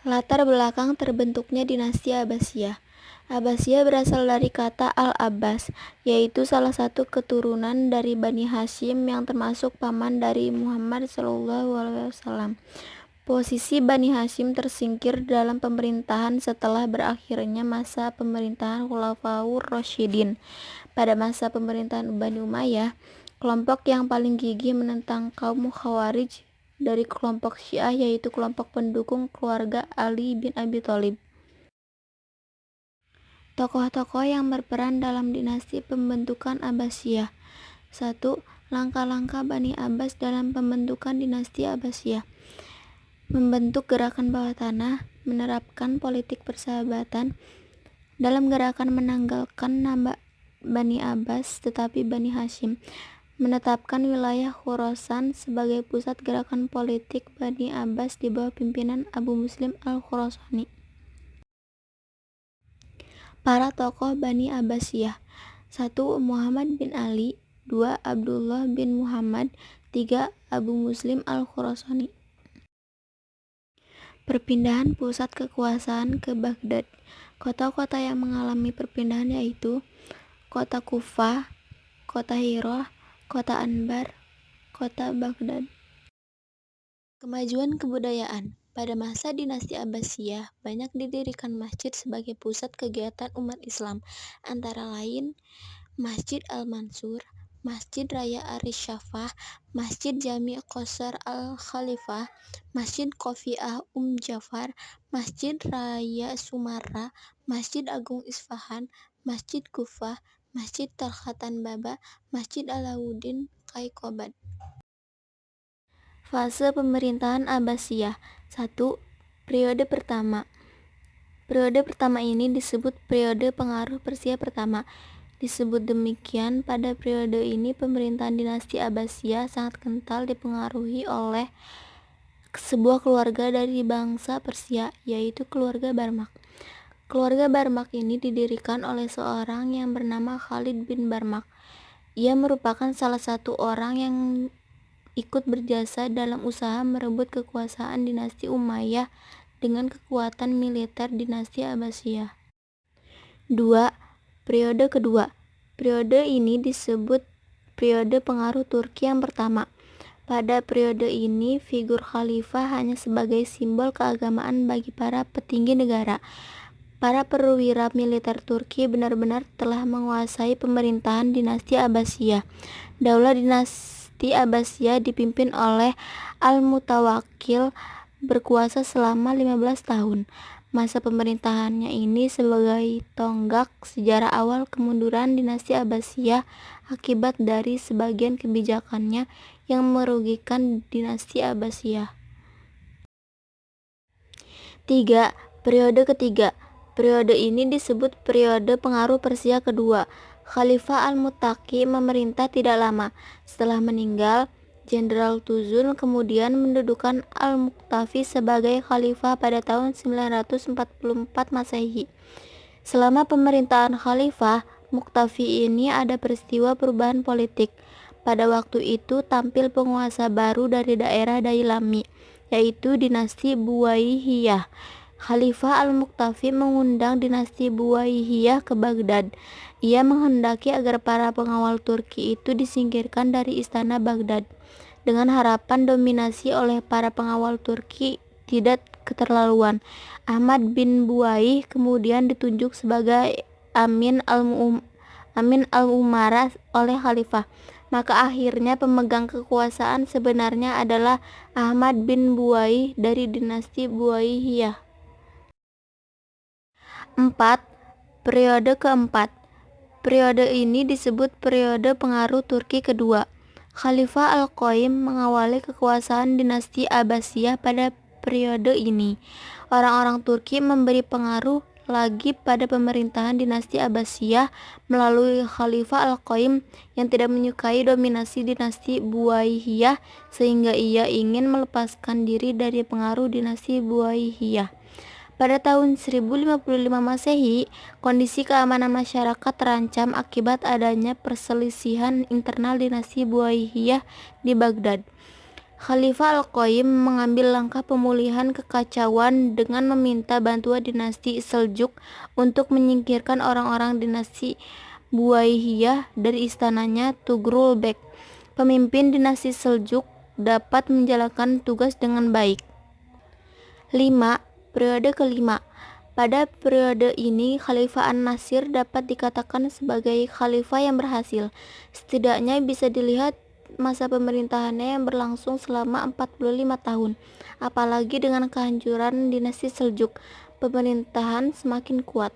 Latar belakang terbentuknya dinasti Abbasiyah. Abbasiyah berasal dari kata Al-Abbas, yaitu salah satu keturunan dari Bani Hashim yang termasuk paman dari Muhammad SAW. Posisi Bani Hashim tersingkir dalam pemerintahan setelah berakhirnya masa pemerintahan Khulafaur Rasyidin. Pada masa pemerintahan Bani Umayyah, kelompok yang paling gigih menentang kaum Khawarij dari kelompok Syiah, yaitu kelompok pendukung keluarga Ali bin Abi Thalib. Tokoh-tokoh yang berperan dalam dinasti pembentukan Abbasiyah. 1. Langkah-langkah Bani Abbas dalam pembentukan dinasti Abbasiyah. Membentuk gerakan bawah tanah, menerapkan politik persahabatan. Dalam gerakan menanggalkan nama Bani Abbas tetapi Bani Hashim, menetapkan wilayah Khurasan sebagai pusat gerakan politik Bani Abbas di bawah pimpinan Abu Muslim Al-Khurasani. Para tokoh Bani Abbasiyah. 1. Muhammad bin Ali. 2. Abdullah bin Muhammad. 3. Abu Muslim Al-Khurasani. Perpindahan pusat kekuasaan ke Baghdad. Kota-kota yang mengalami perpindahan yaitu kota Kufah, kota Hirah, kota Anbar, kota Baghdad. Kemajuan kebudayaan. Pada masa dinasti Abbasiyah, banyak didirikan masjid sebagai pusat kegiatan umat Islam, antara lain Masjid Al-Mansur, Masjid Raya Aris-Syafah, Masjid Jami' Qasr Al-Khalifah, Masjid Qofi'ah Jafar, Masjid Raya Sumarra, Masjid Agung Isfahan, Masjid Kufah, Masjid Talkhatan Baba, Masjid Alauddin Qayqobad. Fase pemerintahan Abbasiyah. 1. Periode pertama. Periode pertama ini disebut periode pengaruh Persia pertama. Disebut demikian pada periode ini pemerintahan dinasti Abbasiyah sangat kental dipengaruhi oleh sebuah keluarga dari bangsa Persia, yaitu keluarga Barmak. Keluarga Barmak ini didirikan oleh seorang yang bernama Khalid bin Barmak. Ia merupakan salah satu orang yang ikut berjasa dalam usaha merebut kekuasaan dinasti Umayyah dengan kekuatan militer dinasti Abbasiyah. 2. Periode kedua. Periode ini disebut periode pengaruh Turki yang pertama. Pada periode ini, figur khalifah hanya sebagai simbol keagamaan bagi para petinggi negara. Para perwira militer Turki benar-benar telah menguasai pemerintahan dinasti Abbasiyah. Daulah dinasti Abbasiyah dipimpin oleh Al-Mutawakkil berkuasa selama 15 tahun. Masa pemerintahannya ini sebagai tonggak sejarah awal kemunduran dinasti Abbasiyah akibat dari sebagian kebijakannya yang merugikan dinasti Abbasiyah. 3. Periode ketiga. Periode ini disebut periode pengaruh Persia kedua. Khalifah Al-Muttaqi memerintah tidak lama. Setelah meninggal, Jenderal Tuzun kemudian mendudukan Al-Muqtafi sebagai khalifah pada tahun 944 Masehi. Selama pemerintahan Khalifah Muqtafi ini ada peristiwa perubahan politik. Pada waktu itu tampil penguasa baru dari daerah Dailami, yaitu dinasti Buwaihiyah. Khalifah Al-Muqtafi mengundang dinasti Buwaihiyah ke Baghdad. Ia menghendaki agar para pengawal Turki itu disingkirkan dari istana Baghdad, dengan harapan dominasi oleh para pengawal Turki tidak keterlaluan. Ahmad bin Buwaih kemudian ditunjuk sebagai Amin al-Umara oleh Khalifah. Maka akhirnya pemegang kekuasaan sebenarnya adalah Ahmad bin Buwaih dari dinasti Buwaihiyah. 4. Periode keempat. Periode ini disebut periode pengaruh Turki kedua. Khalifah Al-Qaim mengawali kekuasaan dinasti Abbasiyah pada periode ini. Orang-orang Turki memberi pengaruh lagi pada pemerintahan dinasti Abbasiyah melalui Khalifah Al-Qaim yang tidak menyukai dominasi dinasti Buwaihiyah sehingga ia ingin melepaskan diri dari pengaruh dinasti Buwaihiyah. Pada tahun 1055 Masehi, kondisi keamanan masyarakat terancam akibat adanya perselisihan internal dinasti Buwaihiyah di Baghdad. Khalifah Al-Qaim mengambil langkah pemulihan kekacauan dengan meminta bantuan dinasti Seljuk untuk menyingkirkan orang-orang dinasti Buwaihiyah dari istananya Tugrul Bek. Pemimpin dinasti Seljuk dapat menjalankan tugas dengan baik. 5. Periode kelima. Pada periode ini, Khalifah An-Nasir dapat dikatakan sebagai khalifah yang berhasil. Setidaknya bisa dilihat masa pemerintahannya yang berlangsung selama 45 tahun. Apalagi dengan kehancuran dinasti Seljuk, pemerintahan semakin kuat.